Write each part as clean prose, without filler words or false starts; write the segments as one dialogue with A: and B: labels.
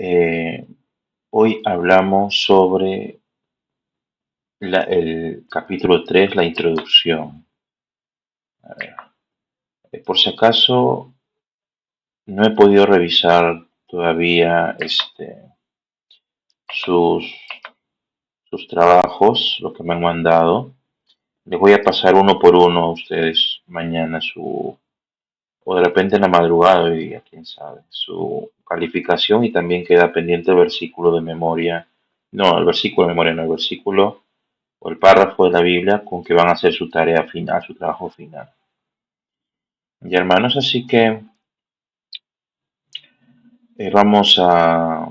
A: Eh, Hoy hablamos sobre el capítulo 3, la introducción. Por si acaso, no he podido revisar todavía sus, sus trabajos, lo que me han mandado. Les voy a pasar uno por uno a ustedes mañana o de repente en la madrugada de hoy día, quién sabe, su calificación y también queda pendiente el versículo de memoria. No, el versículo de memoria, no, el versículo o el párrafo de la Biblia con que van a hacer su tarea final, su trabajo final. Y hermanos, así que vamos a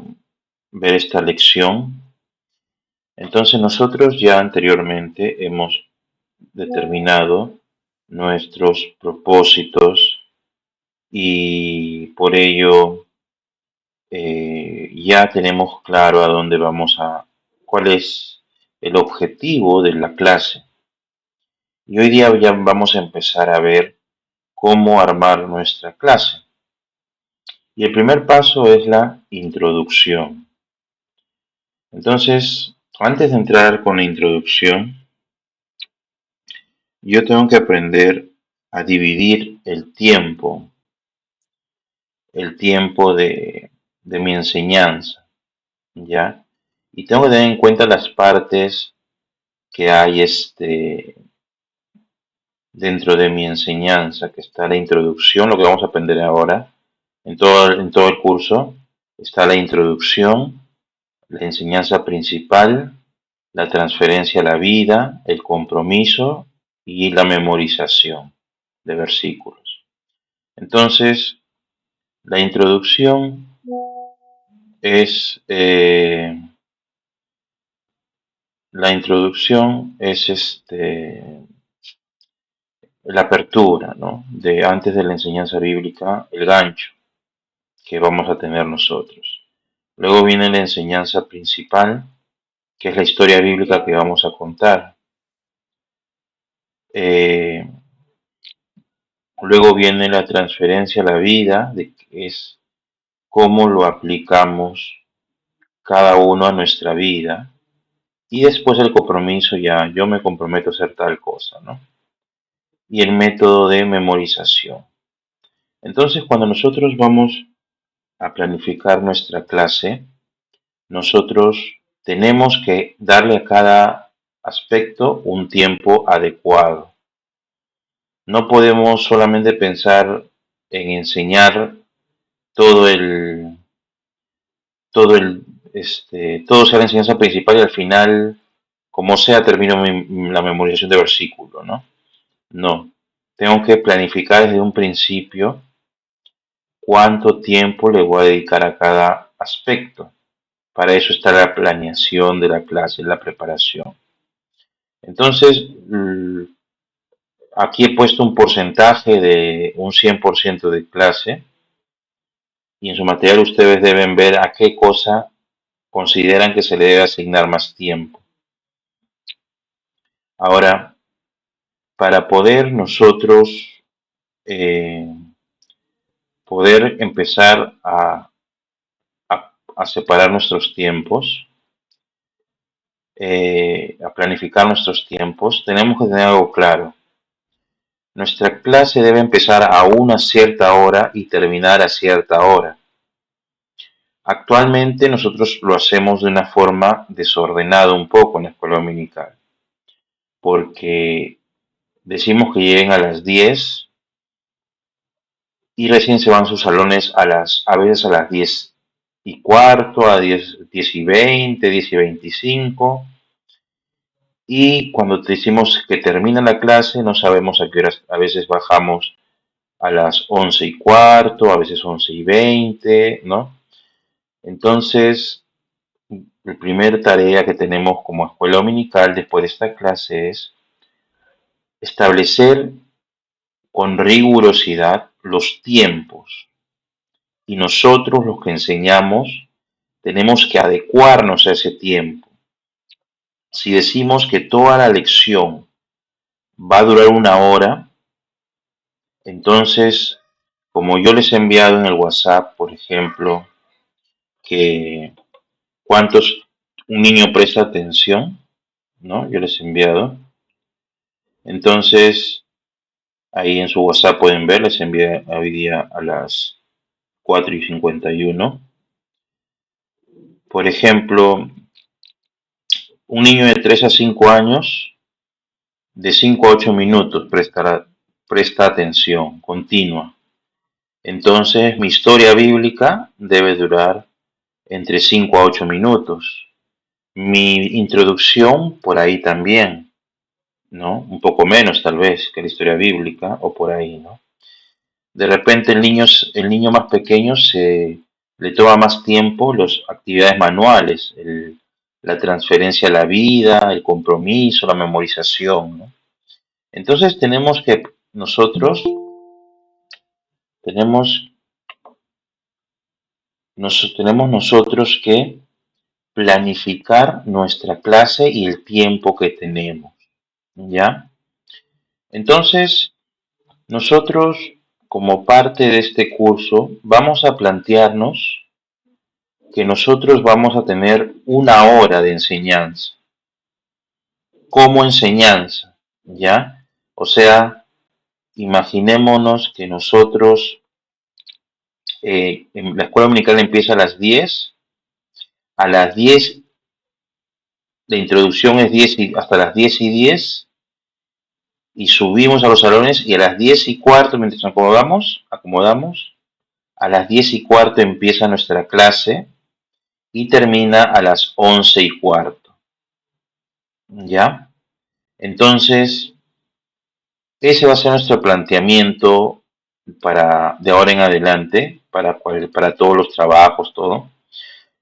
A: ver esta lección. Entonces nosotros ya anteriormente hemos determinado nuestros propósitos y por ello ya tenemos claro a dónde cuál es el objetivo de la clase. Y hoy día ya vamos a empezar a ver cómo armar nuestra clase. Y el primer paso es la introducción. Entonces, antes de entrar con la introducción, yo tengo que aprender a dividir el tiempo de mi enseñanza, ¿ya? Y tengo que tener en cuenta las partes que hay dentro de mi enseñanza, que está la introducción, lo que vamos a aprender ahora, en todo el curso, está la introducción, la enseñanza principal, la transferencia a la vida, el compromiso y la memorización de versículos. Entonces, la introducción es la apertura, ¿no? De antes de la enseñanza bíblica, el gancho que vamos a tener nosotros. Luego viene la enseñanza principal, que es la historia bíblica que vamos a contar. Eh, Luego viene la transferencia a la vida, de que es cómo lo aplicamos cada uno a nuestra vida. Y después el compromiso, ya yo me comprometo a hacer tal cosa, ¿no? Y el método de memorización. Entonces, cuando nosotros vamos a planificar nuestra clase, nosotros tenemos que darle a cada aspecto un tiempo adecuado. No podemos solamente pensar en enseñar todo el, todo sea la enseñanza principal y al final, como sea, termino la memorización de versículo, ¿no? No. Tengo que planificar desde un principio cuánto tiempo le voy a dedicar a cada aspecto. Para eso está la planeación de la clase, la preparación. Entonces, aquí he puesto un porcentaje de un 100% de clase y en su material ustedes deben ver a qué cosa consideran que se le debe asignar más tiempo. Ahora, para poder nosotros eh, poder empezar a separar nuestros tiempos, a planificar nuestros tiempos, tenemos que tener algo claro. Nuestra clase debe empezar a una cierta hora y terminar a cierta hora. Actualmente nosotros lo hacemos de una forma desordenada un poco en la escuela dominical, porque decimos que lleguen a las 10 y recién se van a sus salones a veces a las 10:15, a 10:20, 10:25. Y cuando decimos que termina la clase, no sabemos a qué horas, a veces bajamos a las 11:15, a veces 11:20, ¿no? Entonces, la primera tarea que tenemos como escuela dominical después de esta clase es establecer con rigurosidad los tiempos. Y nosotros, los que enseñamos, tenemos que adecuarnos a ese tiempo. Si decimos que toda la lección va a durar una hora, entonces, como yo les he enviado en el WhatsApp, por ejemplo, que cuántos un niño presta atención, ¿no? Yo les he enviado. Entonces, ahí en su WhatsApp pueden ver, les envié hoy día a las 4:51. Por ejemplo, un niño de 3 a 5 años, de 5 a 8 minutos presta atención continua. Entonces, mi historia bíblica debe durar entre 5 a 8 minutos. Mi introducción por ahí también, ¿no? Un poco menos tal vez que la historia bíblica o por ahí, ¿no? De repente el niño más pequeño le toma más tiempo las actividades manuales, la transferencia a la vida, el compromiso, la memorización, ¿no? Entonces tenemos, tenemos nosotros que planificar nuestra clase y el tiempo que tenemos, ¿ya? Entonces, nosotros, como parte de este curso, vamos a plantearnos que nosotros vamos a tener una hora de enseñanza, como enseñanza, ¿ya? O sea, imaginémonos que nosotros, en la escuela dominical empieza a las 10 la introducción es 10 hasta las 10:10, y subimos a los salones y a las 10:15, mientras nos acomodamos, a las 10:15 empieza nuestra clase y termina a las 11:15, ¿ya? Entonces, ese va a ser nuestro planteamiento de ahora en adelante, para todos los trabajos, todo.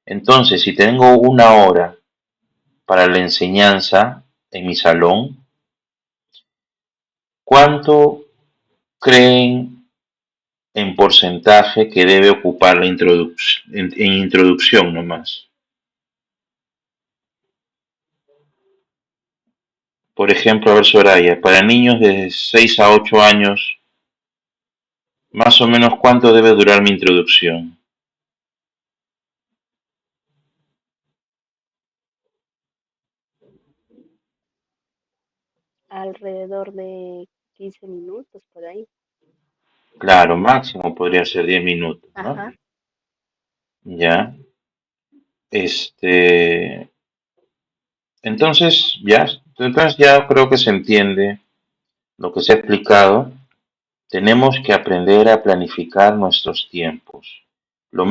A: Entonces, si tengo una hora para la enseñanza en mi salón, ¿cuánto creen en porcentaje que debe ocupar la introducción, en introducción nomás? Por ejemplo, a ver, Soraya, para niños de 6 a 8 años, más o menos cuánto debe durar mi introducción.
B: Alrededor de 15 minutos por ahí.
A: Claro, máximo podría ser 10 minutos, ¿no?
B: Ajá.
A: Ya, este, entonces ya creo que se entiende lo que se ha explicado. Tenemos que aprender a planificar nuestros tiempos. Lo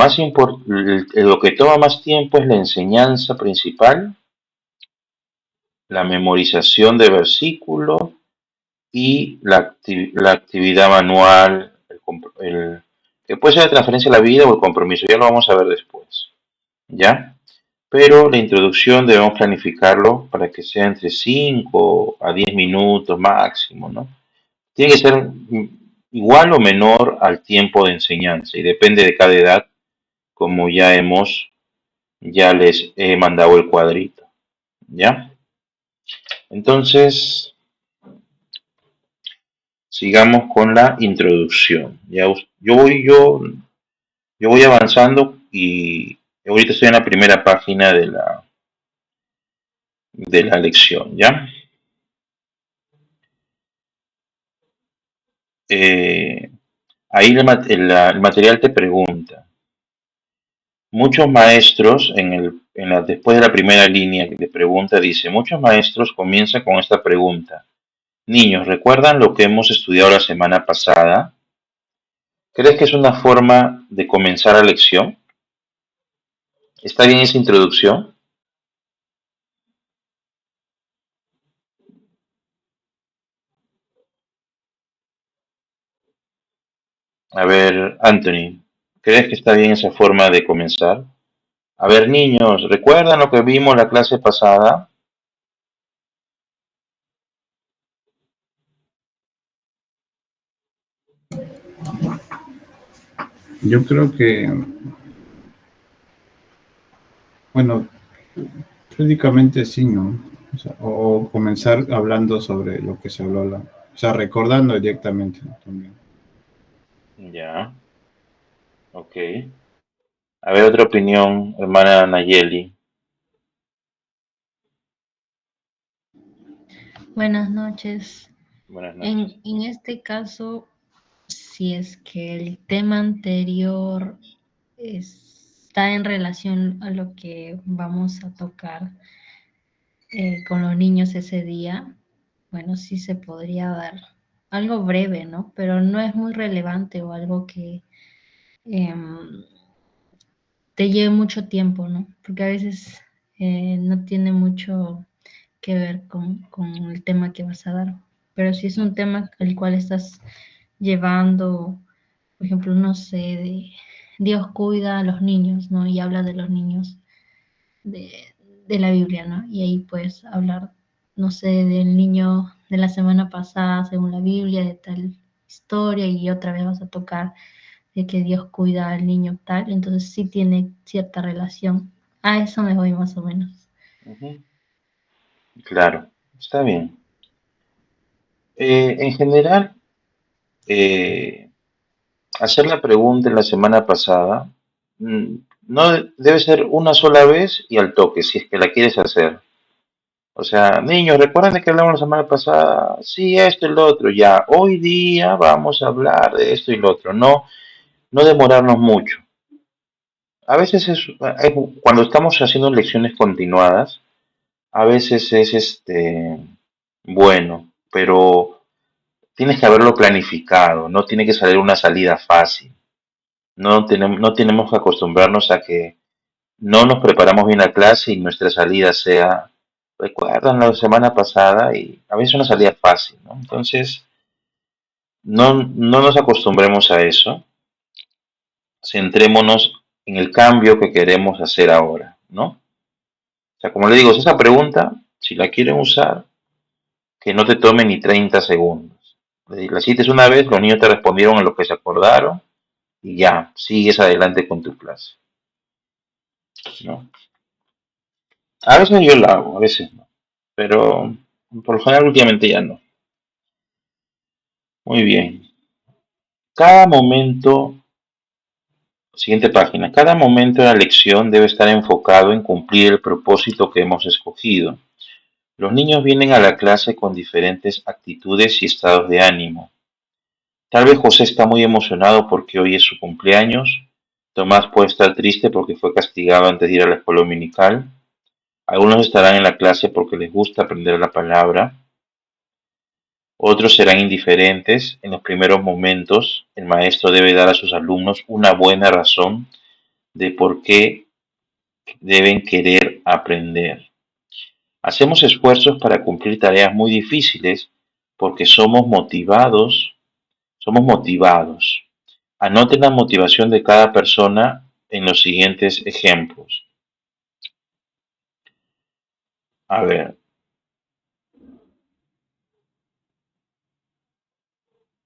A: que toma más tiempo es la enseñanza principal, la memorización de versículos y la actividad manual, que puede ser la transferencia a la vida o el compromiso, ya lo vamos a ver después, ¿ya? Pero la introducción debemos planificarlo para que sea entre 5 a 10 minutos máximo, ¿no? Tiene que ser igual o menor al tiempo de enseñanza y depende de cada edad, como ya les he mandado el cuadrito, ¿ya? Entonces, sigamos con la introducción. Yo voy avanzando y ahorita estoy en la primera página de la lección, ¿ya? Eh, Ahí el material te pregunta. Muchos maestros, después de la primera línea de pregunta, dice, muchos maestros comienzan con esta pregunta. Niños, ¿recuerdan lo que hemos estudiado la semana pasada? ¿Crees que es una forma de comenzar la lección? ¿Está bien esa introducción? A ver, Anthony, ¿crees que está bien esa forma de comenzar? A ver, niños, ¿recuerdan lo que vimos la clase pasada?
C: Yo creo que, bueno, prácticamente sí, ¿no? O sea, o comenzar hablando sobre lo que se habló, o sea, recordando directamente, ¿no? También.
A: Ya, ok. A ver, otra opinión, hermana Nayeli.
D: Buenas noches.
A: Buenas noches.
D: En este caso, si es que el tema anterior está en relación a lo que vamos a tocar con los niños ese día, bueno, sí se podría dar algo breve, ¿no? Pero no es muy relevante o algo que em, te lleve mucho tiempo, ¿no? Porque a veces no tiene mucho que ver con el tema que vas a dar. Pero si es un tema el cual estás llevando, por ejemplo, no sé, de Dios cuida a los niños, ¿no? Y habla de los niños de la Biblia, ¿no? Y ahí puedes hablar, no sé, del niño de la semana pasada, según la Biblia, de tal historia, y otra vez vas a tocar de que Dios cuida al niño tal, entonces sí tiene cierta relación. A eso me voy más o menos.
A: Ujú. Claro, está bien. En general, eh, hacer la pregunta en la semana pasada mm, no debe ser una sola vez y al toque, si es que la quieres hacer. O sea, niños, ¿recuerdan de que hablamos la semana pasada? Sí, esto y lo otro. Ya, hoy día vamos a hablar de esto y lo otro. No, no demorarnos mucho. A veces cuando estamos haciendo lecciones continuadas, a veces es bueno, pero tienes que haberlo planificado, no tiene que salir una salida fácil. No tenemos que acostumbrarnos a que no nos preparamos bien la clase y nuestra salida sea, recuerdan la semana pasada, y a veces una salida fácil, ¿no? Entonces, no nos acostumbremos a eso, centrémonos en el cambio que queremos hacer ahora, ¿no? O sea, como le digo, esa pregunta, si la quieren usar, que no te tome ni 30 segundos. La cites una vez, los niños te respondieron a lo que se acordaron y ya, sigues adelante con tu clase, ¿no? A veces yo la hago, a veces no, pero por lo general últimamente ya no. Muy bien. Cada momento, siguiente página, cada momento de la lección debe estar enfocado en cumplir el propósito que hemos escogido. Los niños vienen a la clase con diferentes actitudes y estados de ánimo. Tal vez José está muy emocionado porque hoy es su cumpleaños. Tomás puede estar triste porque fue castigado antes de ir a la escuela dominical. Algunos estarán en la clase porque les gusta aprender la palabra. Otros serán indiferentes. En los primeros momentos, el maestro debe dar a sus alumnos una buena razón de por qué deben querer aprender. Hacemos esfuerzos para cumplir tareas muy difíciles porque somos motivados. Anoten la motivación de cada persona en los siguientes ejemplos. A ver,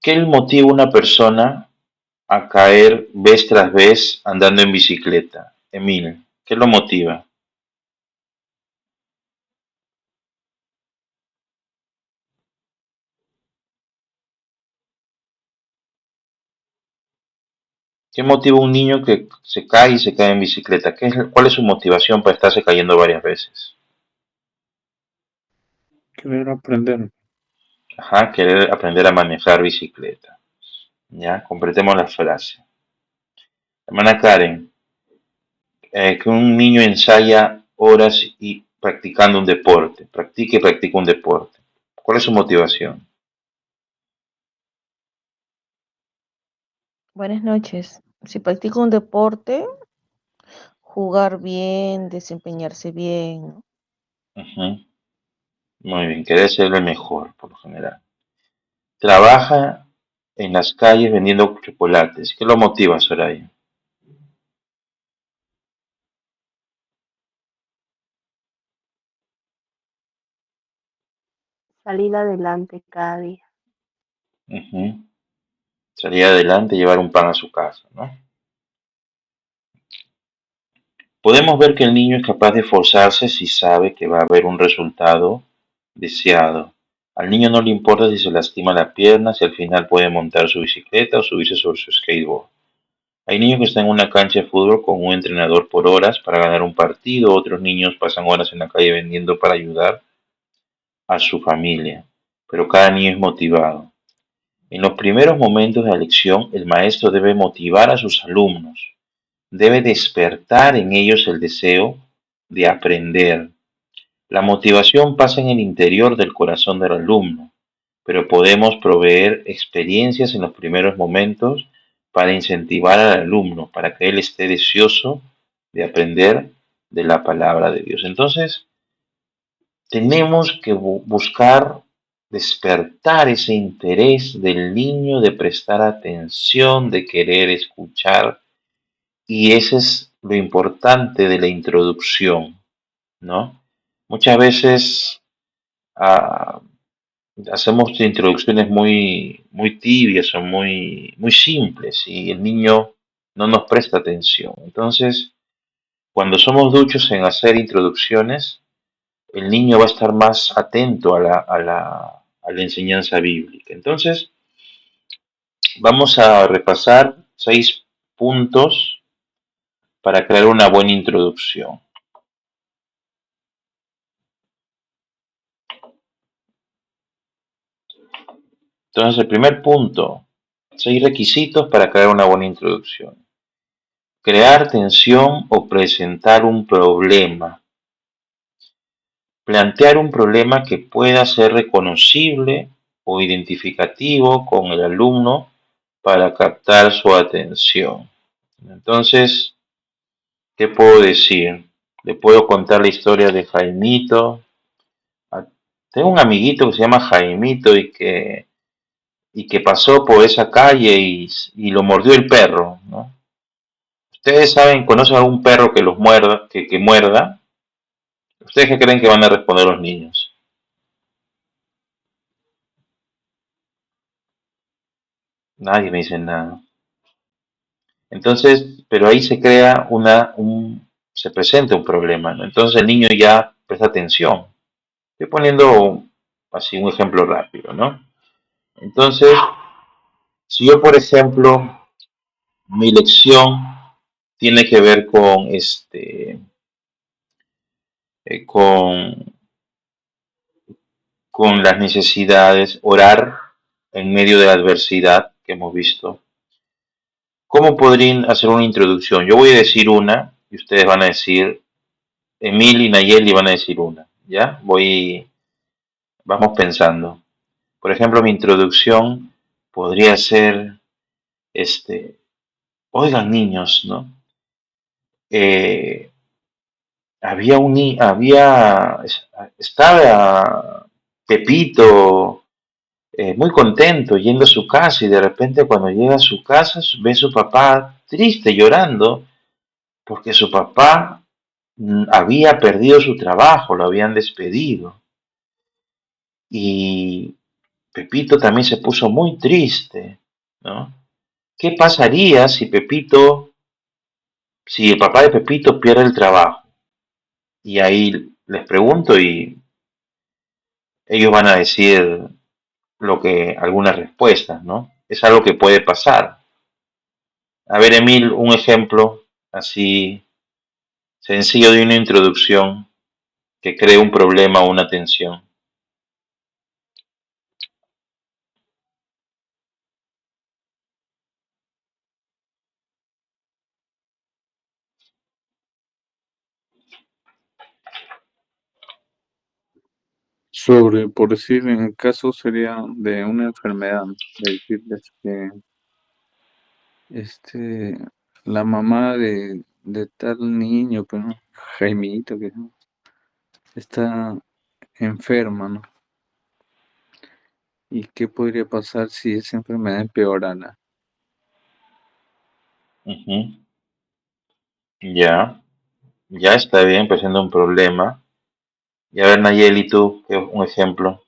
A: ¿qué le motiva a una persona a caer vez tras vez andando en bicicleta? Emil, ¿qué lo motiva? ¿Qué motiva a un niño que se cae y se cae en bicicleta? ¿Cuál es su motivación para estarse cayendo varias veces?
C: Querer aprender.
A: Ajá, querer aprender a manejar bicicleta. Ya, completemos la frase. Hermana Karen, que un niño ensaya horas y practicando un deporte. Practica y practica un deporte. ¿Cuál es su motivación?
E: Buenas noches. Si practico un deporte, jugar bien, desempeñarse bien, ¿no?
A: Ujú. Muy bien, querer ser el mejor, por lo general. Trabaja en las calles vendiendo chocolates. ¿Qué lo motiva, Soraya?
B: Salir adelante cada día.
A: Ujú. Salir adelante y llevar un pan a su casa, ¿no? Podemos ver que el niño es capaz de esforzarse si sabe que va a haber un resultado deseado. Al niño no le importa si se lastima la pierna, si al final puede montar su bicicleta o subirse sobre su skateboard. Hay niños que están en una cancha de fútbol con un entrenador por horas para ganar un partido, otros niños pasan horas en la calle vendiendo para ayudar a su familia, pero cada niño es motivado. En los primeros momentos de la lección, el maestro debe motivar a sus alumnos, debe despertar en ellos el deseo de aprender. La motivación pasa en el interior del corazón del alumno, pero podemos proveer experiencias en los primeros momentos para incentivar al alumno, para que él esté deseoso de aprender de la palabra de Dios. Entonces, tenemos que buscar despertar ese interés del niño de prestar atención, de querer escuchar, y ese es lo importante de la introducción, ¿no? Muchas veces ah, hacemos introducciones muy tibias o muy simples y el niño no nos presta atención. Entonces, cuando somos duchos en hacer introducciones, el niño va a estar más atento a la enseñanza bíblica. Entonces, vamos a repasar 6 puntos para crear una buena introducción. Entonces, el primer punto, 6 requisitos para crear una buena introducción. Crear tensión o presentar un problema. Plantear un problema que pueda ser reconocible o identificativo con el alumno para captar su atención. Entonces, ¿qué puedo decir? Le puedo contar la historia de Jaimito. Ah, tengo un amiguito que se llama Jaimito y que pasó por esa calle y lo mordió el perro, ¿no? Ustedes saben, conocen algún perro que los muerda, que muerda. ¿Ustedes qué creen que van a responder los niños? Nadie me dice nada. Entonces, pero ahí se crea se presenta un problema, ¿no? Entonces el niño ya presta atención. Estoy poniendo así un ejemplo rápido, ¿no? Entonces, si yo, por ejemplo, mi lección tiene que ver con, con las necesidades, orar en medio de la adversidad que hemos visto. ¿Cómo podrían hacer una introducción? Yo voy a decir una y ustedes van a decir, Emil y Nayeli van a decir una, ¿ya? Vamos pensando. Por ejemplo, mi introducción podría ser, oigan niños, ¿no? Eh, estaba Pepito muy contento yendo a su casa y de repente cuando llega a su casa ve a su papá triste, llorando, porque su papá había perdido su trabajo, lo habían despedido. Y Pepito también se puso muy triste, ¿no? ¿Qué pasaría si el papá de Pepito pierde el trabajo? Y ahí les pregunto y ellos van a decir algunas respuestas, ¿no? Es algo que puede pasar. A ver, Emil, un ejemplo así sencillo de una introducción que cree un problema o una tensión.
C: Sobre, por decir, en el caso sería de una enfermedad, de decirles que este, la mamá de tal niño, pues, ¿no? Jaimito, que ¿no? Está enferma, ¿no? ¿Y qué podría pasar si esa enfermedad empeorara?
A: Ujú. Ya, ya está bien, presenta un problema. Y a ver, Nayeli, tú, un ejemplo.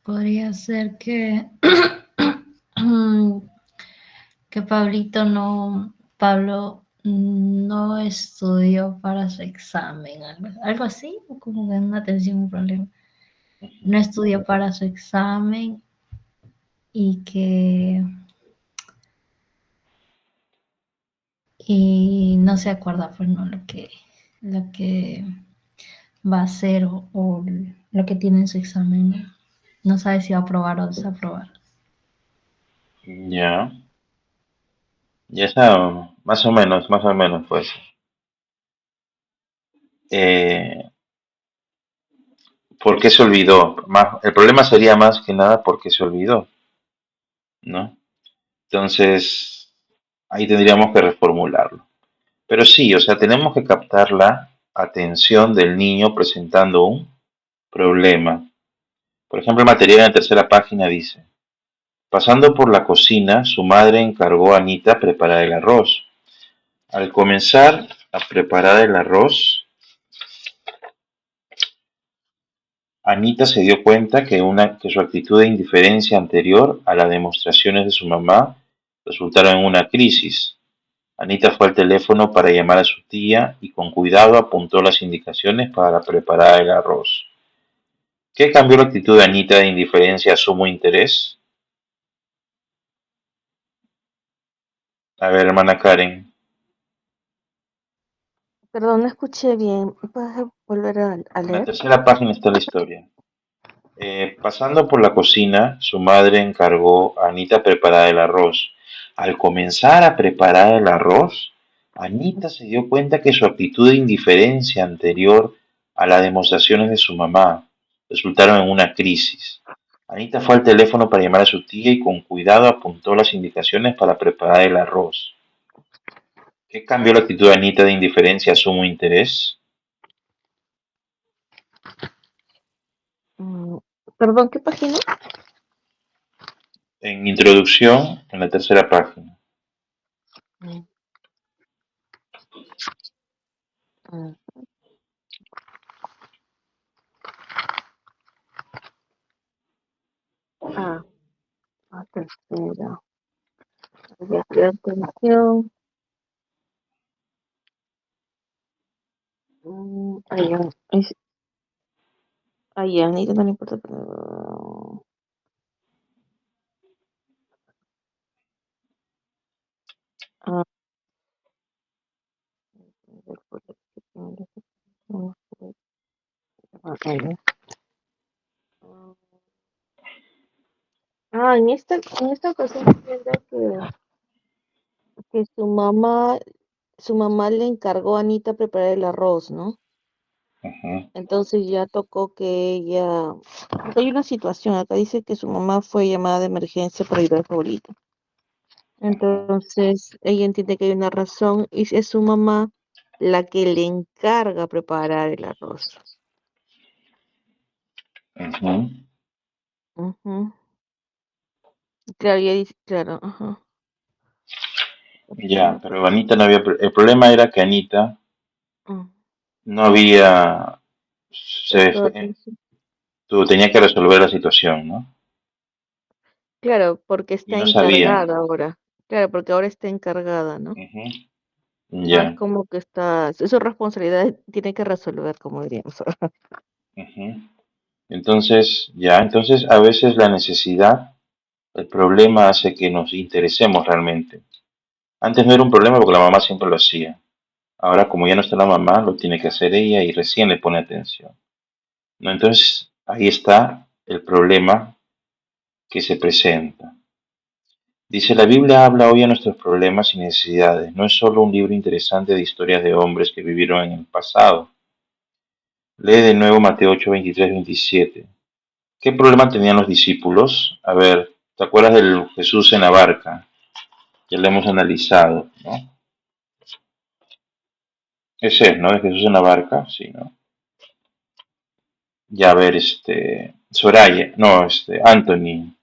D: Podría ser que, que Pablo no estudió para su examen, algo así, o como que una atención, un problema. No estudió para su examen y y no se acuerda pues no lo que va a hacer o lo que tiene en su examen. No sabe si va a aprobar o desaprobar.
A: Ya. Ya está, más o menos, pues. Eh, ¿Por qué se olvidó? El problema sería más que nada porque se olvidó, ¿no? Entonces, ahí tendríamos que reformularlo. Pero sí, o sea, tenemos que captar la atención del niño presentando un problema. Por ejemplo, el material en la tercera página dice, pasando por la cocina, su madre encargó a Anita preparar el arroz. Al comenzar a preparar el arroz, Anita se dio cuenta que su actitud de indiferencia anterior a las demostraciones de su mamá resultaron en una crisis. Anita fue al teléfono para llamar a su tía y con cuidado apuntó las indicaciones para preparar el arroz. ¿Qué cambió la actitud de Anita de indiferencia a sumo interés? A ver, hermana Karen,
E: Perdón, no escuché bien. ¿Puedes volver a
A: en la
E: leer?
A: tercera página está la historia. Pasando por la cocina, su madre encargó a Anita preparar el arroz. Al comenzar a preparar el arroz, Anita se dio cuenta que su actitud de indiferencia anterior a las demostraciones de su mamá resultaron en una crisis. Anita fue al teléfono para llamar a su tía y con cuidado apuntó las indicaciones para preparar el arroz. ¿Qué cambió la actitud de Anita de indiferencia a sumo interés?
E: Mm, Perdón, ¿qué página?
A: En introducción, en la tercera página.
E: Mm, mm. Ah, tercera. Voy a crear atención. Ahí ya. Ahí ya, ni no le importa. Ah, ahí ya. En esta ocasión entiendo que su mamá le encargó a Anita preparar el arroz, ¿no?
A: Ujú,
E: Entonces ya tocó que ella, porque hay una situación, acá dice que su mamá fue llamada de emergencia por ayudar a su abuelita. Entonces ella entiende que hay una razón y es su mamá la que le encarga preparar el arroz.
A: ujú.
E: Ujú. Claro, ella dice, claro, ajá.
A: Ya, pero Anita no había. El problema era que Anita
E: Mm,
A: no había.
E: prestó
A: Se,
E: atención.
A: tenía que resolver la situación, ¿no?
E: Claro, porque
A: Y
E: está
A: no sabía.
E: encargada ahora. Claro, porque ahora está encargada, ¿no?
A: Ujú,
E: No es
A: ya.
E: como que es su responsabilidad, tiene que resolver, como diríamos.
A: Ujú. Entonces a veces la necesidad, el problema hace que nos interesemos realmente. Antes no era un problema porque la mamá siempre lo hacía. Ahora, como ya no está la mamá, lo tiene que hacer ella y recién le pone atención, ¿no? Entonces, ahí está el problema que se presenta. Dice, la Biblia habla hoy a nuestros problemas y necesidades. No es solo un libro interesante de historias de hombres que vivieron en el pasado. Lee de nuevo Mateo 8, 23, 27. ¿Qué problema tenían los discípulos? A ver, ¿te acuerdas del Jesús en la barca? Ya lo hemos analizado, ¿no? Ese es, ¿no? De Jesús en la barca, sí, ¿no? Ya, a ver, Soraya, no, Anthony.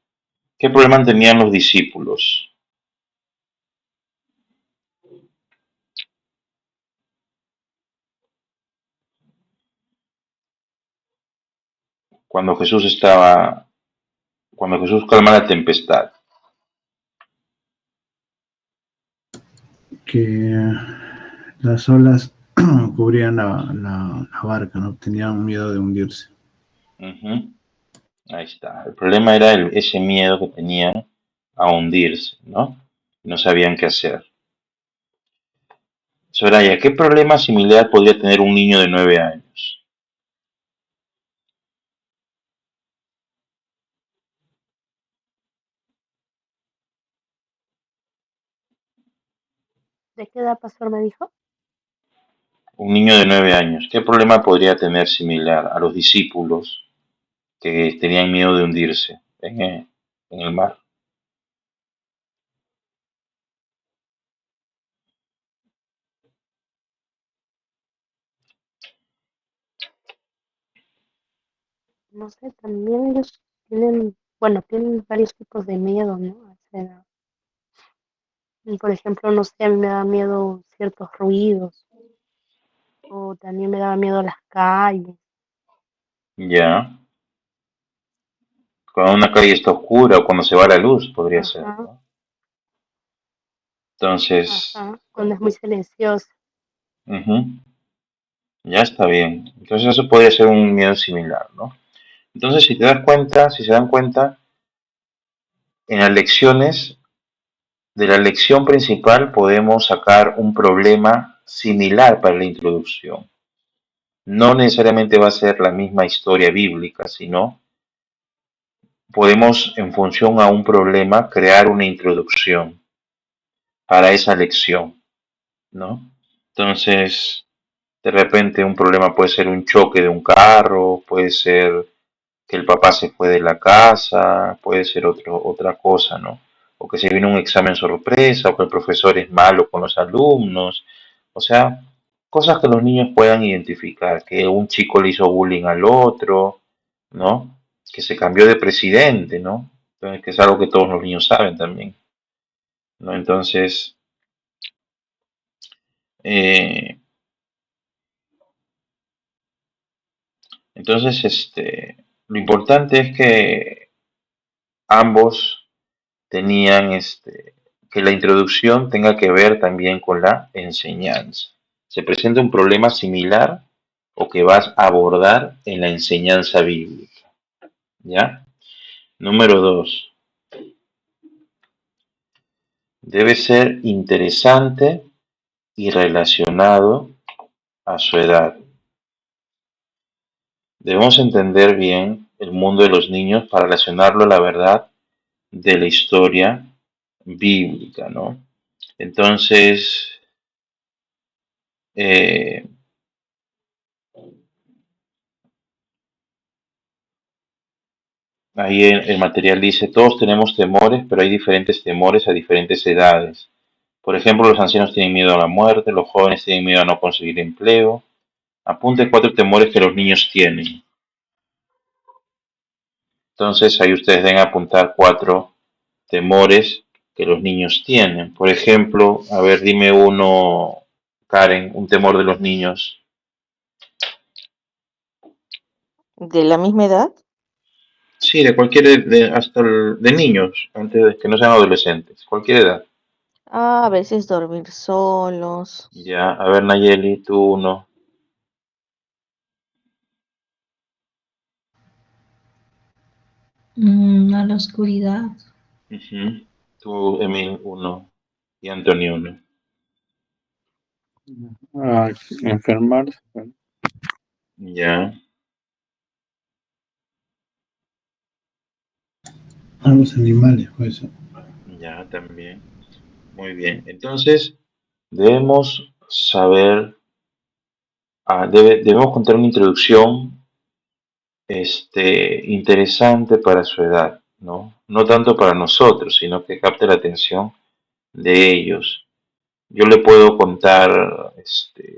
A: ¿Qué problema tenían los discípulos cuando cuando Jesús calma la tempestad?
C: Que Las olas cubrían la barca, ¿no? Tenían miedo de hundirse.
A: Ujú, ahí está. El problema era ese miedo que tenían a hundirse, ¿no? No sabían qué hacer. Soraya, ¿qué problema similar podría tener un niño de 9 años?
B: ¿De qué edad, pastor, me dijo?
A: Un niño de 9 años, ¿qué problema podría tener similar a los discípulos que tenían miedo de hundirse en el mar?
B: No sé, también ellos tienen, bueno, tienen varios tipos de miedo, ¿no? O sea, por ejemplo, no sé, a mí me da miedo ciertos ruidos, o también me daba miedo las calles.
A: Ya, cuando una calle está oscura o cuando se va la luz, podría ser,
B: Ajá,
A: ¿no? Entonces,
B: ajá, cuando es muy silencioso.
A: ujú, ya está bien. Entonces eso podría ser un miedo similar, ¿no? Entonces, si te das cuenta, si se dan cuenta, en las lecciones, de la lección principal podemos sacar un problema similar para la introducción. No necesariamente va a ser la misma historia bíblica, sino podemos, en función a un problema, crear una introducción para esa lección, ¿no? Entonces, de repente un problema puede ser un choque de un carro, puede ser que el papá se fue de la casa, puede ser otra cosa, ¿no? O que se viene un examen sorpresa, o que el profesor es malo con los alumnos, o sea, cosas que los niños puedan identificar, que un chico le hizo bullying al otro, ¿no? Que se cambió de presidente, ¿no? Entonces, que es algo que todos los niños saben también, ¿no? Eh, lo importante es que ambos tenían que la introducción tenga que ver también con la enseñanza. Se presenta un problema similar o que vas a abordar en la enseñanza bíblica, ¿ya? Número 2, debe ser interesante y relacionado a su edad. Debemos entender bien el mundo de los niños para relacionarlo a la verdad de la historia bíblica, ¿no? Entonces, eh, ahí el material dice, todos tenemos temores, pero hay diferentes temores a diferentes edades. Por ejemplo, los ancianos tienen miedo a la muerte, los jóvenes tienen miedo a no conseguir empleo. Apunte 4 temores que los niños tienen. Entonces, ahí ustedes deben apuntar 4 temores que los niños tienen. Por ejemplo, a ver, dime uno, Karen, un temor de los niños.
E: ¿De la misma edad?
A: Sí, de hasta de niños, antes de que no sean adolescentes, cualquier edad.
E: A veces dormir solos.
A: Ya, a ver, Nayeli, tú uno.
D: A la oscuridad.
A: Ujú. Tú, Emil, uno. Y Antonio, uno.
C: Ah, enfermarse, bueno,
A: Ya,
C: a los animales, pues.
A: ya, también. Muy bien. Entonces, debemos saber, debemos contar una introducción interesante para su edad, ¿no? No tanto para nosotros, sino que capte la atención de ellos. Yo le puedo contar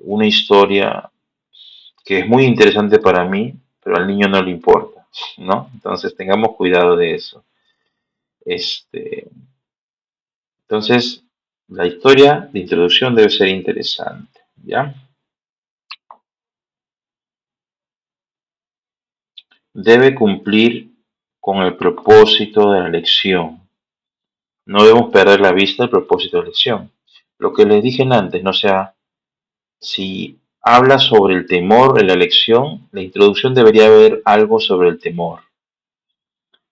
A: una historia que es muy interesante para mí, pero al niño no le importa, ¿no? Entonces tengamos cuidado de eso. Este, entonces, la historia de introducción debe ser interesante, ¿ya? Debe cumplir con el propósito de la lección. No debemos perder la vista del propósito de la lección. Lo que les dije antes, no sea Si habla sobre el temor en la elección, la introducción debería haber algo sobre el temor.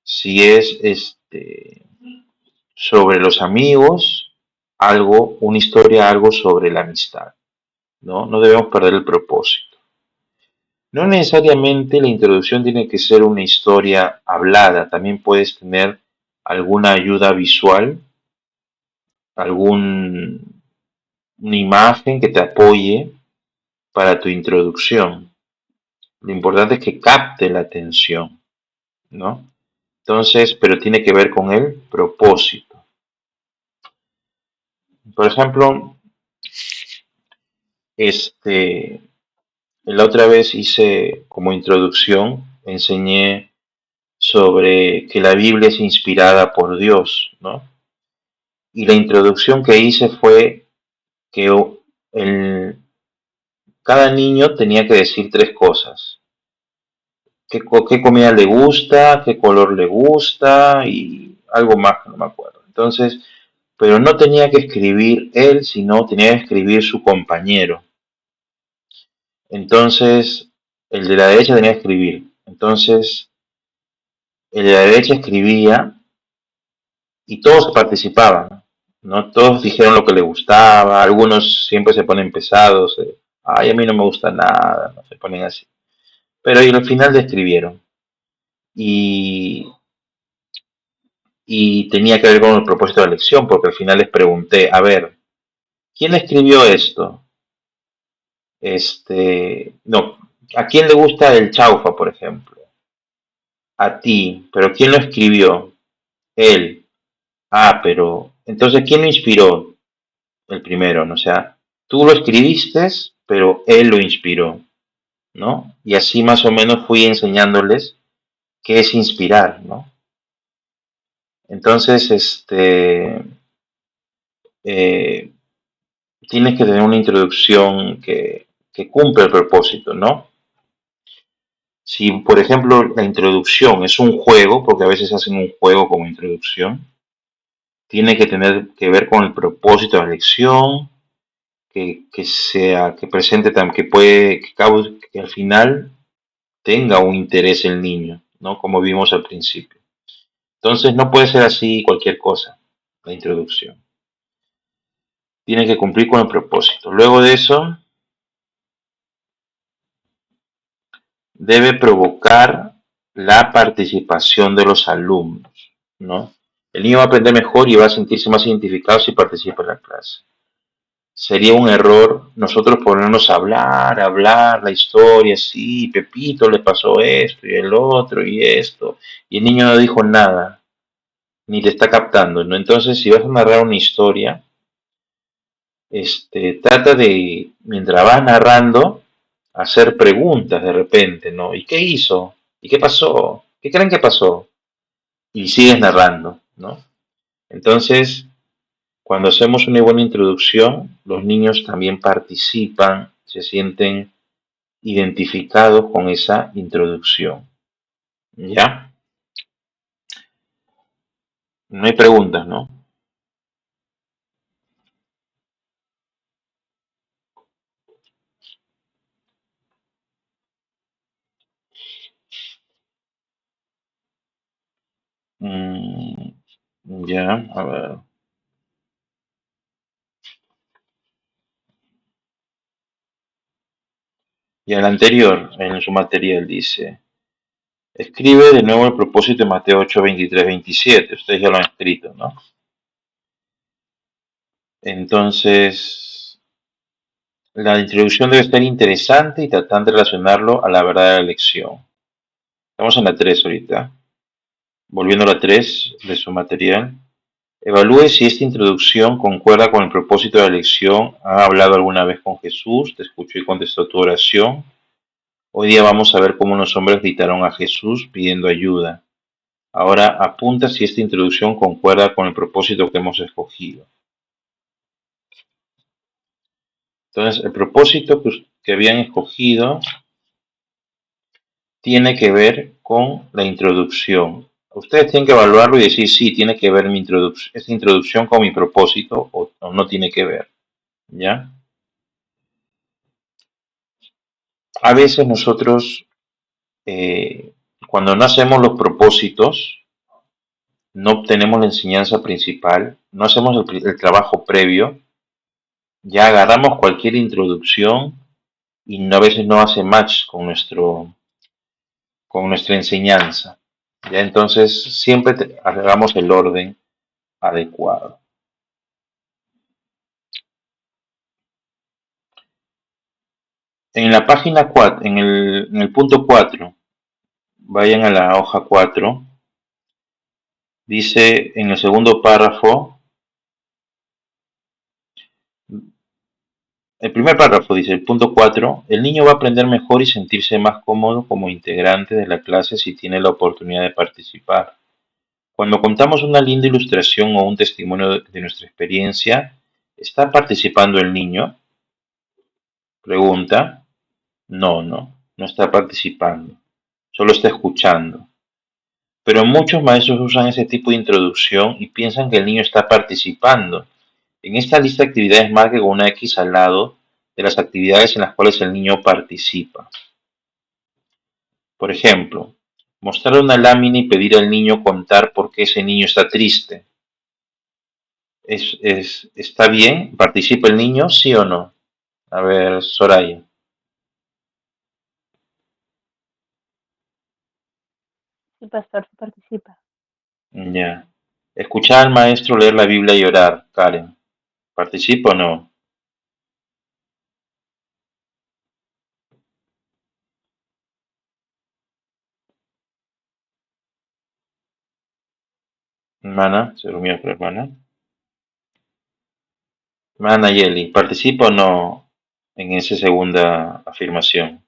A: Si es sobre los amigos, algo, una historia, algo sobre la amistad, ¿no? No debemos perder el propósito. No necesariamente la introducción tiene que ser una historia hablada, también puedes tener alguna ayuda visual, alguna imagen que te apoye para tu introducción. Lo importante es que capte la atención, ¿no? Entonces, pero tiene que ver con el propósito. Por ejemplo, la otra vez hice como introducción, enseñé sobre que la Biblia es inspirada por Dios, ¿no? Y la introducción que hice fue que cada niño tenía que decir tres cosas. ¿Qué comida le gusta? ¿Qué color le gusta? Y algo más que no me acuerdo. Entonces, pero no tenía que escribir él, sino tenía que escribir su compañero. Entonces, el de la derecha tenía que escribir. Entonces, el de la derecha escribía y todos participaban, ¿no? Todos dijeron lo que les gustaba, algunos siempre se ponen pesados, ay, a mí no me gusta nada, no se ponen así. Pero al final describieron. Y, y tenía que ver con el propósito de la lección, porque al final les pregunté, a ver, ¿quién escribió esto? No, ¿a quién le gusta el chaufa, por ejemplo? A ti, pero ¿quién lo escribió? Él. Ah, pero, entonces, ¿quién lo inspiró? El primero, ¿no? O sea, tú lo escribiste, pero él lo inspiró, ¿no? Y así más o menos fui enseñándoles qué es inspirar, ¿no? Entonces, tienes que tener una introducción que cumpla el propósito, ¿no? Si, por ejemplo, la introducción es un juego, porque a veces hacen un juego como introducción, tiene que tener que ver con el propósito de la lección, que presente, que al final tenga un interés el niño, ¿no? Como vimos al principio. Entonces no puede ser así cualquier cosa, la introducción. Tiene que cumplir con el propósito. Luego de eso, debe provocar la participación de los alumnos, ¿no? El niño va a aprender mejor y va a sentirse más identificado si participa en la clase. Sería un error nosotros ponernos a hablar la historia, sí, Pepito le pasó esto y el otro y esto, y el niño no dijo nada, ni te está captando, ¿no? Entonces, si vas a narrar una historia, trata de, mientras vas narrando, hacer preguntas de repente, ¿no? ¿Y qué hizo? ¿Y qué pasó? ¿Qué creen que pasó? Y sigues narrando, ¿no? Entonces, cuando hacemos una buena introducción, los niños también participan, se sienten identificados con esa introducción. ¿Ya? No hay preguntas, ¿no? Mm, ya, a ver. Y al anterior, en su material, dice, escribe de nuevo el propósito de Mateo 8, 23, 27. Ustedes ya lo han escrito, ¿no? Entonces, la introducción debe estar interesante y tratar de relacionarlo a la verdad de la lección. Estamos en la 3 ahorita. Volviendo a la 3 de su material. Evalúe si esta introducción concuerda con el propósito de la lección. ¿Ha hablado alguna vez con Jesús? ¿Te escuchó y contestó tu oración? Hoy día vamos a ver cómo los hombres gritaron a Jesús pidiendo ayuda. Ahora apunta si esta introducción concuerda con el propósito que hemos escogido. Entonces, el propósito que habían escogido tiene que ver con la introducción. Ustedes tienen que evaluarlo y decir si tiene que ver esta introducción con mi propósito o no tiene que ver. ¿Ya? A veces nosotros, cuando no hacemos los propósitos, no obtenemos la enseñanza principal, no hacemos el trabajo previo, ya agarramos cualquier introducción y a veces no hace match con nuestra enseñanza. Ya entonces siempre hagamos el orden adecuado. En la página 4, en el punto 4, vayan a la hoja 4, dice en el segundo párrafo, el primer párrafo dice, el punto 4, el niño va a aprender mejor y sentirse más cómodo como integrante de la clase si tiene la oportunidad de participar. Cuando contamos una linda ilustración o un testimonio de nuestra experiencia, ¿está participando el niño? Pregunta. No está participando, solo está escuchando. Pero muchos maestros usan ese tipo de introducción y piensan que el niño está participando. En esta lista de actividades marque con una X al lado de las actividades en las cuales el niño participa. Por ejemplo, mostrar una lámina y pedir al niño contar por qué ese niño está triste. ¿Está bien? ¿Participa el niño? ¿Sí o no? A ver, Soraya.
B: Sí, pastor, sí participa.
A: Ya. Escuchar al maestro leer la Biblia y orar, Karen. ¿Participa o no? Hermana, se durmió otra hermana. Hermana Yeli, ¿participa o no en esa segunda afirmación?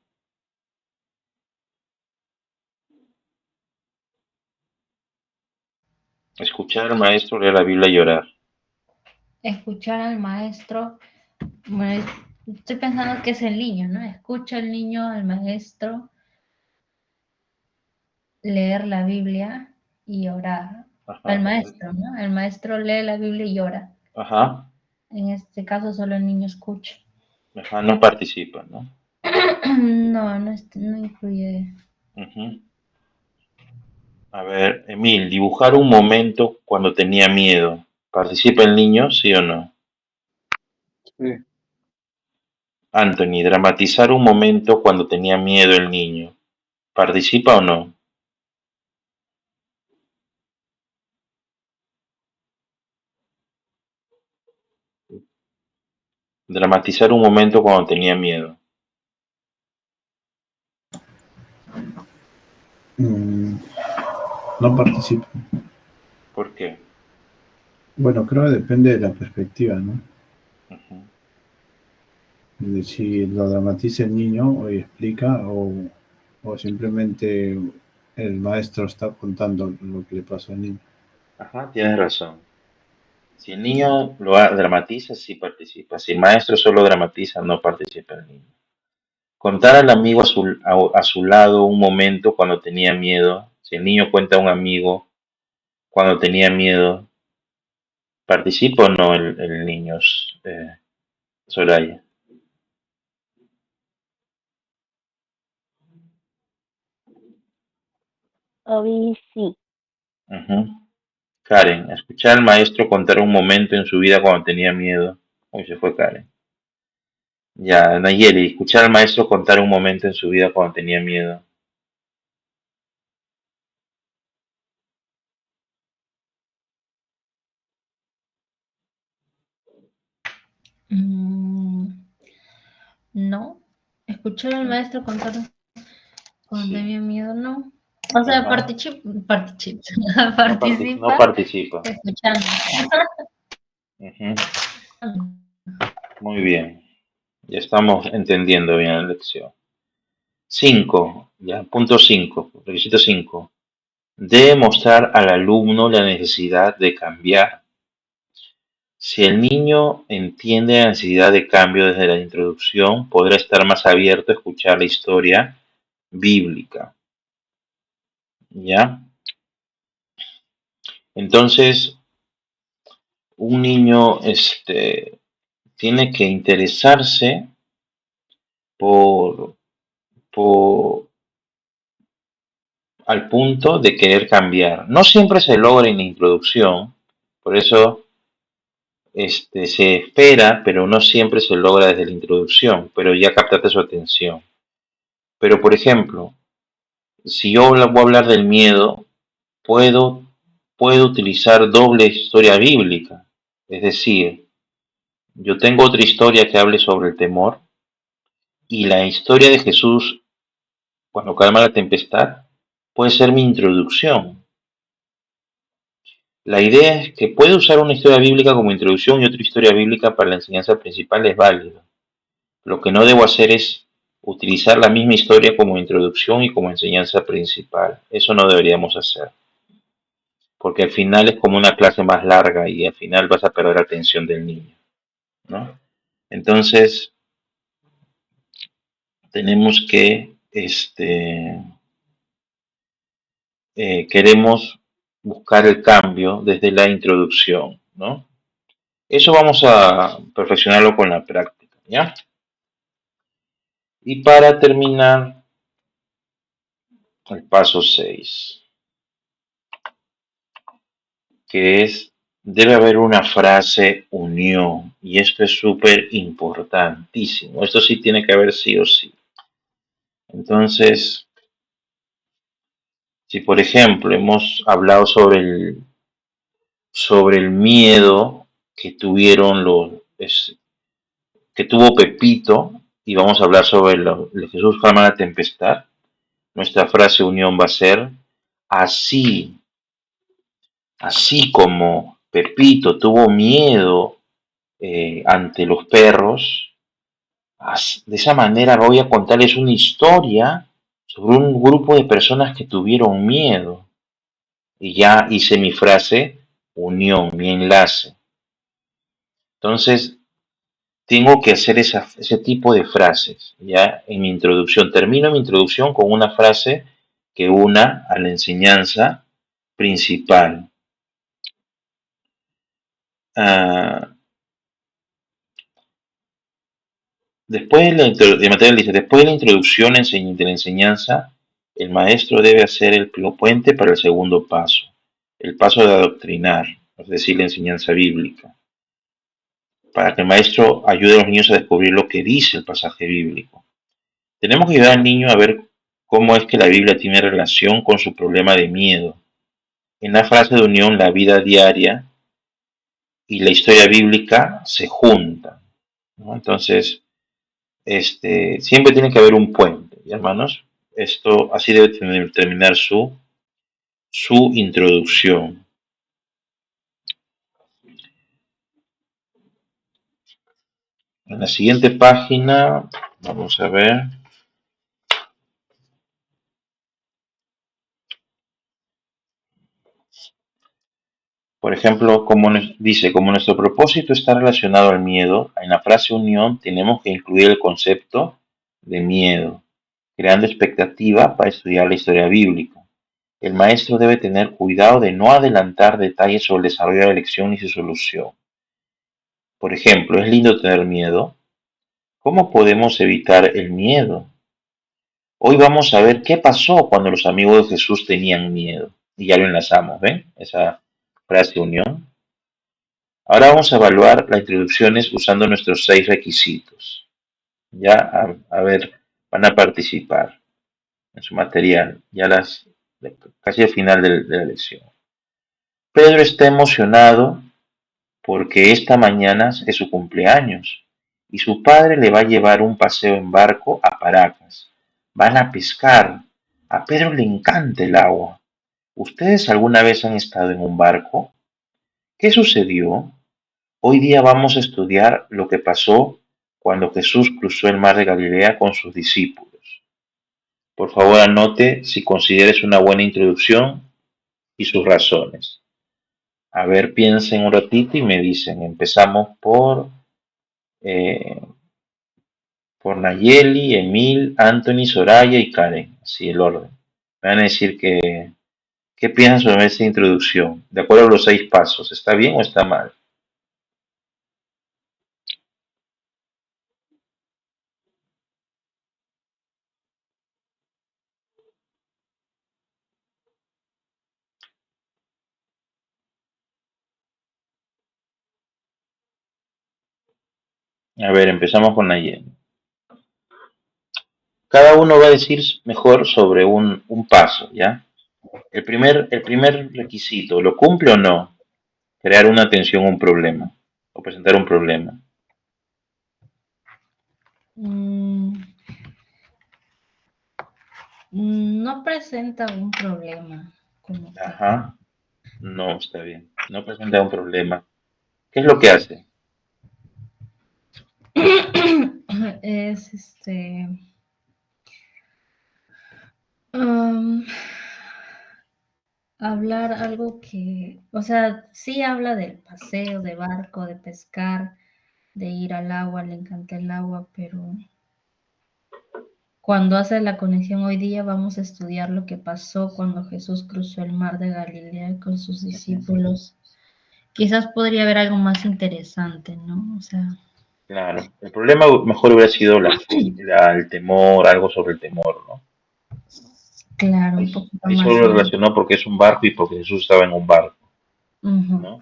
A: Escuchar al maestro leer la Biblia y orar.
D: Escuchar al maestro, bueno, estoy pensando que es el niño, ¿no? Escucha el niño al maestro leer la Biblia y orar. Al
A: Ajá.
D: maestro, ¿no? El maestro lee la Biblia y ora.
A: Ajá.
D: En este caso solo el niño escucha.
A: Ajá, no participa, ¿no?
D: No incluye.
A: Ujú. A ver, Emil, dibujar un momento cuando tenía miedo. ¿Participa el niño, sí o no?
C: Sí.
A: Anthony, dramatizar un momento cuando tenía miedo el niño. ¿Participa o no? Dramatizar un momento cuando tenía miedo.
C: No participo.
A: ¿Por qué?
C: Bueno, creo que depende de la perspectiva, ¿no?
A: Ujú.
C: De si lo dramatiza el niño y explica o simplemente el maestro está contando lo que le pasó al niño.
A: Ajá, tienes razón. Si el niño dramatiza, sí participa. Si el maestro solo dramatiza, no participa el niño. Contar al amigo a su lado un momento cuando tenía miedo. Si el niño cuenta a un amigo cuando tenía miedo, ¿participa o no el niño, Soraya?
B: Obi, sí.
A: Ujú. Karen, escuchar al maestro contar un momento en su vida cuando tenía miedo. Uy, se fue Karen. Ya, Nayeli, escuchar al maestro contar un momento en su vida cuando tenía miedo.
D: Mm, no. Escuchar al
A: Mm,
D: maestro contar cuando
A: sí.
D: tenía miedo, no. O sea,
A: Ajá. No
D: participa
A: participa.
D: escuchando.
A: Ujú. Muy bien. Ya estamos entendiendo bien la lección. 5, ya, punto 5, requisito 5. Debe mostrar al alumno la necesidad de cambiar. Si el niño entiende la necesidad de cambio desde la introducción, podrá estar más abierto a escuchar la historia bíblica. ¿Ya? Entonces, un niño tiene que interesarse por po- al punto de querer cambiar. No siempre se logra en la introducción, por eso se espera, pero no siempre se logra desde la introducción, pero ya captaste su atención. Pero, por ejemplo, si yo voy a hablar del miedo, puedo, puedo utilizar doble historia bíblica. Es decir, yo tengo otra historia que hable sobre el temor y la historia de Jesús cuando calma la tempestad puede ser mi introducción. La idea es que puede usar una historia bíblica como introducción y otra historia bíblica para la enseñanza principal es válido. Lo que no debo hacer es utilizar la misma historia como introducción y como enseñanza principal. Eso no deberíamos hacer, porque al final es como una clase más larga y al final vas a perder la atención del niño, ¿no? Entonces, tenemos que, queremos buscar el cambio desde la introducción, ¿no? Eso vamos a perfeccionarlo con la práctica, ¿ya? Y para terminar, el paso 6, que es, debe haber una frase unión, y esto es súper importantísimo. Esto sí tiene que haber sí o sí. Entonces, si por ejemplo hemos hablado sobre el miedo que tuvieron que tuvo Pepito, y vamos a hablar sobre lo que Jesús calma la tempestad, nuestra frase unión va a ser, así, así como Pepito tuvo miedo ante los perros, de esa manera voy a contarles una historia sobre un grupo de personas que tuvieron miedo. Y ya hice mi frase, unión, mi enlace. Entonces, tengo que hacer ese tipo de frases, ya en mi introducción. Termino mi introducción con una frase que una a la enseñanza principal. Ah, después de material dice, después de la introducción de la enseñanza, el maestro debe hacer el puente para el segundo paso, el paso de adoctrinar, es decir, la enseñanza bíblica, para que el maestro ayude a los niños a descubrir lo que dice el pasaje bíblico. Tenemos que ayudar al niño a ver cómo es que la Biblia tiene relación con su problema de miedo. En la frase de unión, la vida diaria y la historia bíblica se juntan, ¿no? Entonces, siempre tiene que haber un puente, ¿ya, hermanos? Esto así debe terminar su introducción. En la siguiente página, vamos a ver. Por ejemplo, como nuestro propósito está relacionado al miedo, en la frase unión tenemos que incluir el concepto de miedo, creando expectativa para estudiar la historia bíblica. El maestro debe tener cuidado de no adelantar detalles sobre el desarrollo de la lección y su solución. Por ejemplo, ¿es lindo tener miedo? ¿Cómo podemos evitar el miedo? Hoy vamos a ver qué pasó cuando los amigos de Jesús tenían miedo. Y ya lo enlazamos, ¿ven? Esa frase unión. Ahora vamos a evaluar las introducciones usando nuestros 6 requisitos. Ya, a ver, van a participar en su material, casi al final de la lección. Pedro está emocionado porque esta mañana es su cumpleaños y su padre le va a llevar un paseo en barco a Paracas. Van a pescar. A Pedro le encanta el agua. ¿Ustedes alguna vez han estado en un barco? ¿Qué sucedió? Hoy día vamos a estudiar lo que pasó cuando Jesús cruzó el mar de Galilea con sus discípulos. Por favor, anote si consideres una buena introducción y sus razones. A ver, piensen un ratito y me dicen. Empezamos eh, por Nayeli, Emil, Anthony, Soraya y Karen. Así el orden. Me van a decir qué piensan sobre esta introducción, de acuerdo a los 6 pasos. ¿Está bien o está mal? A ver, empezamos con Nayeli. Cada uno va a decir mejor sobre un paso, ¿ya? El primer requisito, ¿lo cumple o no? Crear una tensión o un problema, o presentar un problema.
D: Mm, no presenta un problema como tal.
A: Ajá, no, está bien. No presenta un problema. ¿Qué es lo que hace?
D: Es am, hablar algo que, o sea, sí habla del paseo, de barco, de pescar, de ir al agua, le encanta el agua, pero cuando hace la conexión hoy día vamos a estudiar lo que pasó cuando Jesús cruzó el mar de Galilea con sus
A: Ujú.
D: discípulos. Quizás podría haber algo más interesante, ¿no? O sea,
A: Claro, el problema mejor hubiera sido el temor, algo sobre el temor, ¿no?
D: claro,
A: Ahí,
D: un poquito
A: ahí
D: más
A: solo lo
D: sobre.
A: relacionó porque es un barco y porque Jesús estaba en un barco,
D: Ujú.
A: ¿no?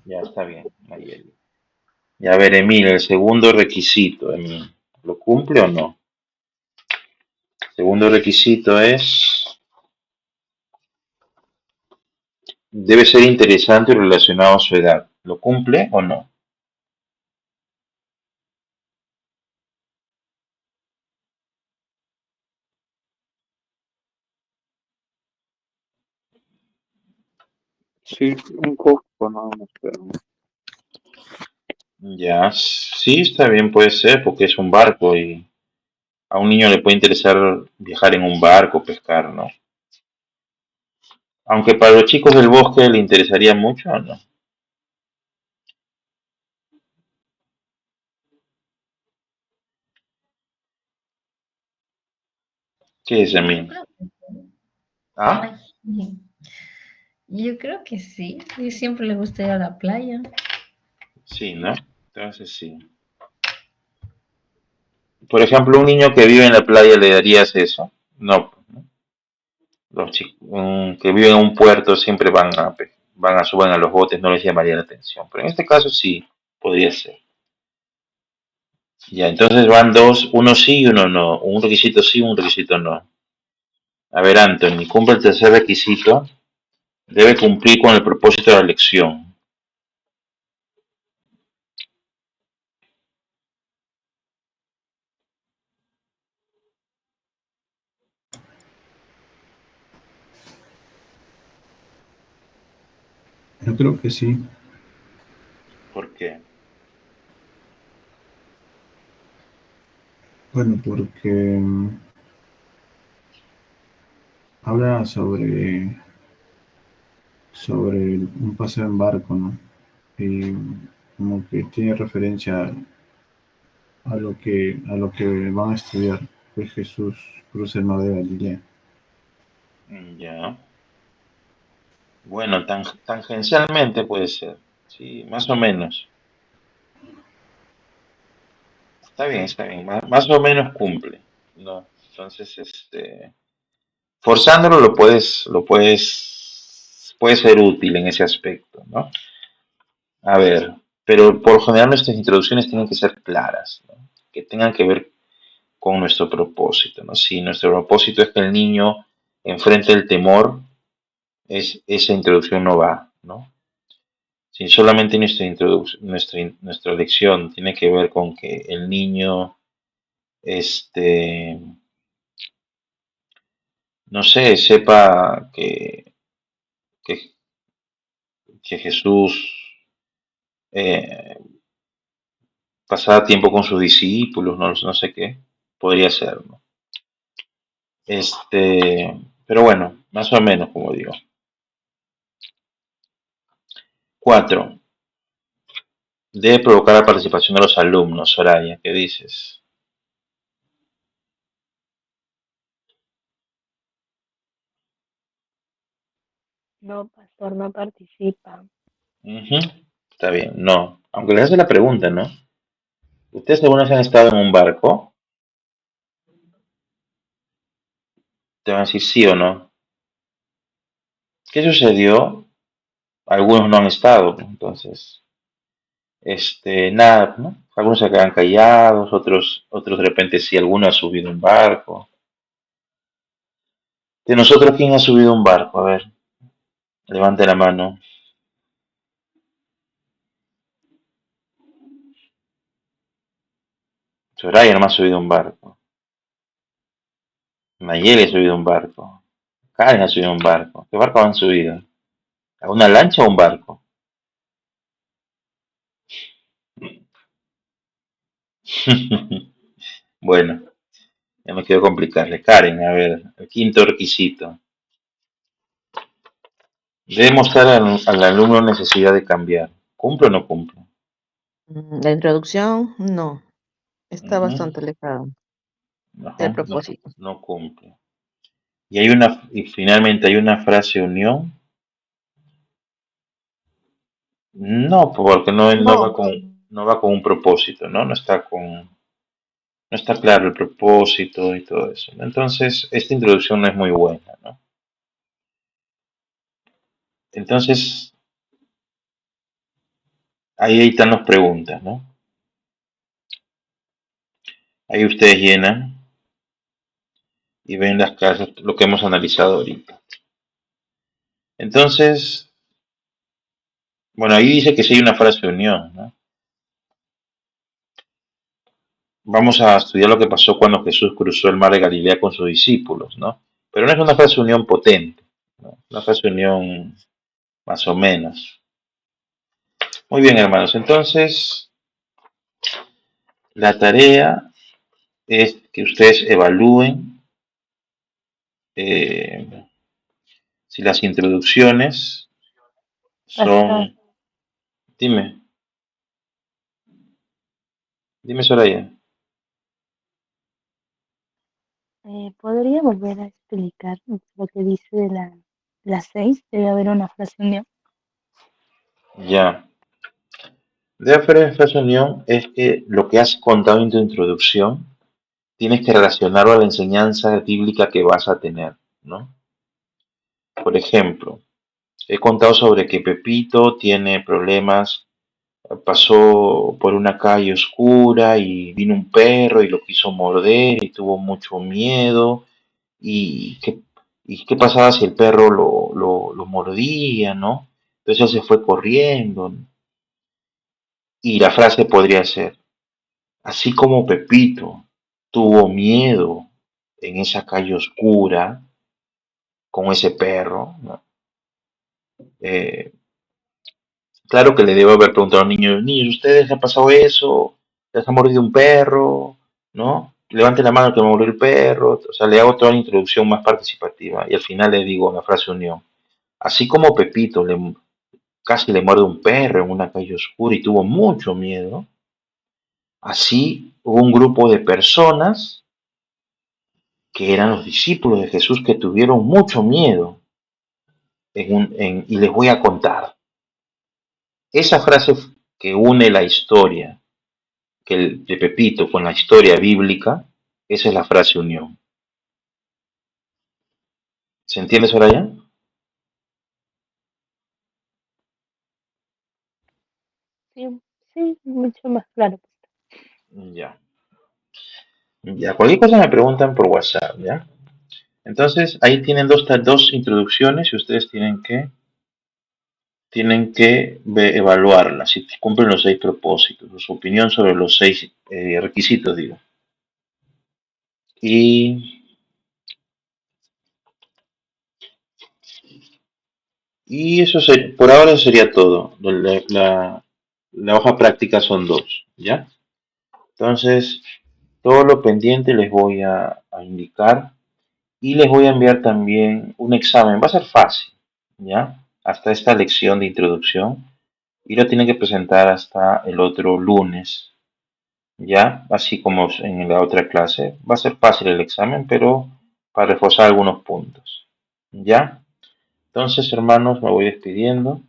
A: Ya está bien, Nayeli. Ya ver, Emil, el segundo requisito, Emil, ¿lo cumple o no? Segundo requisito es, debe ser interesante y relacionado a su edad. ¿Lo cumple o no?
F: Sí, un poco nada más, pero
A: Ya, sí, está bien, puede ser, porque es un barco y a un niño le puede interesar viajar en un barco, pescar, ¿no? Aunque para los chicos del bosque le interesaría mucho, ¿o no? ¿Qué es,
D: Yo
A: Emil?
D: creo que
A: ¿Ah?
D: ay, yo creo que sí. Y siempre le gusta ir a la playa.
A: Sí, ¿no? Entonces sí. Por ejemplo, un niño que vive en la playa, ¿le darías eso? No, pues, ¿no? Los chicos que viven en un puerto siempre suben a los botes, no les llamaría la atención. Pero en este caso sí, podría ser. Ya, entonces van dos, uno sí y uno no. Un requisito sí, un requisito no. A ver, Anthony, cumple el tercer requisito. Debe cumplir con el propósito de la lección.
C: Yo creo que sí.
A: ¿Por qué?
C: Bueno, porque habla sobre un paseo en barco, ¿no? Y como que tiene referencia a lo que van a estudiar, pues Jesús cruza el mar de Galilea.
A: Ya. Bueno, tangencialmente puede ser. Sí, más o menos. Está bien. Más o menos cumple. ¿No? Entonces, forzándolo puede ser útil en ese aspecto, ¿no? A ver, pero por lo general nuestras introducciones tienen que ser claras, ¿no? Que tengan que ver con nuestro propósito, ¿no? Si nuestro propósito es que el niño enfrente el temor, esa introducción no va, ¿no? Si solamente nuestra lección tiene que ver con que el niño, este, no sé, sepa que, que Jesús eh, pasaba tiempo con sus discípulos, no sé qué, podría ser, ¿no? Pero bueno, más o menos, como digo. 4. Debe provocar la participación de los alumnos, Soraya, ¿qué dices?
B: No, pastor, no participa.
A: Ujú, está bien, no. Aunque les hace la pregunta, ¿no? ¿Ustedes alguna vez han estado en un barco? Te van a decir sí o no. ¿Qué sucedió? Algunos no han estado, entonces. Nada, ¿no? Algunos se quedan callados, otros de repente sí, alguno ha subido un barco. De nosotros, ¿quién ha subido un barco? A ver, levante la mano. Soraya no me ha subido un barco. Nayeli ha subido un barco. Karen ha subido un barco. ¿Qué barco han subido? ¿A una lancha o un barco? Bueno, ya me quiero complicarle. Karen, a ver, el quinto requisito. Debe mostrar al alumno necesidad de cambiar. ¿Cumple o no cumple?
E: La introducción, no, está
A: Ujú,
E: bastante alejada del
A: ajá, no,
E: propósito.
A: no cumple. Y finalmente hay una frase unión. No, porque
E: No,
A: no va con un propósito, ¿no? No está claro el propósito y todo eso, ¿no? Entonces, esta introducción no es muy buena, ¿no? Entonces, ahí están las preguntas, ¿no? Ahí ustedes llenan y ven las casas, lo que hemos analizado ahorita. Entonces, bueno, ahí dice que sí hay una frase de unión, ¿no? Vamos a estudiar lo que pasó cuando Jesús cruzó el mar de Galilea con sus discípulos, ¿no? Pero no es una frase de unión potente, ¿no? Una frase de unión más o menos. Muy bien, hermanos. Entonces, la tarea es que ustedes evalúen eh, si las introducciones
B: Pastor,
A: son... Dime, dime Soraya.
B: ¿podría volver a explicar lo que dice de las 6? Debe haber una frase unión.
A: Ya. De hacer frase unión es que lo que has contado en tu introducción tienes que relacionarlo a la enseñanza bíblica que vas a tener, ¿no? Por ejemplo, he contado sobre que Pepito tiene problemas, pasó por una calle oscura y vino un perro y lo quiso morder y tuvo mucho miedo. ¿Y qué, y qué pasaba si el perro lo mordía, ¿no? Entonces él se fue corriendo. Y la frase podría ser, así como Pepito tuvo miedo en esa calle oscura con ese perro, ¿no? Eh, claro que le debo haber preguntado a los niños, niños, ¿ustedes les ha pasado eso? ¿Les ha mordido un perro? ¿No? Levanten la mano que me mordió el perro. O sea, le hago toda la introducción más participativa y al final le digo la frase unión. Así como Pepito casi le muerde un perro en una calle oscura y tuvo mucho miedo, así hubo un grupo de personas que eran los discípulos de Jesús que tuvieron mucho miedo y les voy a contar. Esa frase que une la historia de Pepito con la historia bíblica, esa es la frase unión. ¿Se entiende, Soraya?
B: Sí, sí, mucho más claro.
A: Ya. Ya, cualquier cosa me preguntan por WhatsApp, ¿ya? Entonces, ahí tienen dos introducciones y ustedes tienen que evaluarlas, si cumplen los 6 propósitos, su opinión sobre los 6 requisitos, digo. Y, y por ahora sería todo. La hoja práctica son 2, ¿ya? Entonces, todo lo pendiente les voy a indicar y les voy a enviar también un examen. Va a ser fácil, ¿ya? Hasta esta lección de introducción y lo tienen que presentar hasta el otro lunes, ¿ya? Así como en la otra clase. Va a ser fácil el examen, pero para reforzar algunos puntos, ¿ya? Entonces, hermanos, me voy despidiendo.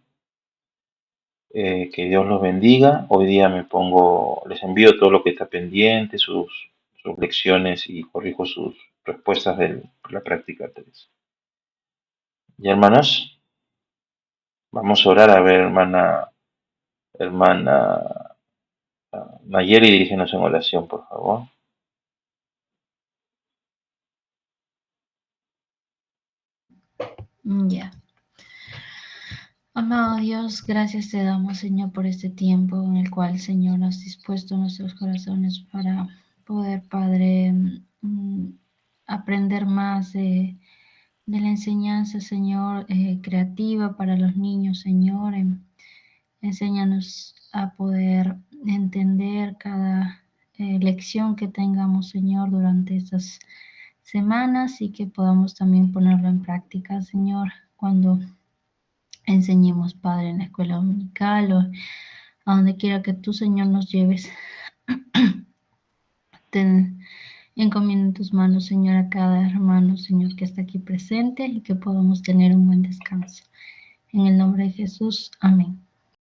A: Que Dios los bendiga. Hoy día les envío todo lo que está pendiente, sus lecciones y corrijo sus respuestas de la práctica 3. Y hermanos, vamos a orar a ver, hermana Hermana Nayeli, dirígenos en oración, por favor.
D: Ya. Amado Dios, gracias te damos, Señor, por este tiempo en el cual, Señor, has dispuesto nuestros corazones para poder, Padre, aprender más de la enseñanza, Señor, creativa para los niños, Señor. Enséñanos a poder entender cada lección que tengamos, Señor, durante estas semanas y que podamos también ponerlo en práctica, Señor, cuando enseñemos, Padre, en la escuela dominical o a donde quiera que tú, Señor, nos lleves. Te encomiendo en tus manos, Señor, a cada hermano, Señor, que está aquí presente y que podamos tener un buen descanso. En el nombre de Jesús, amén.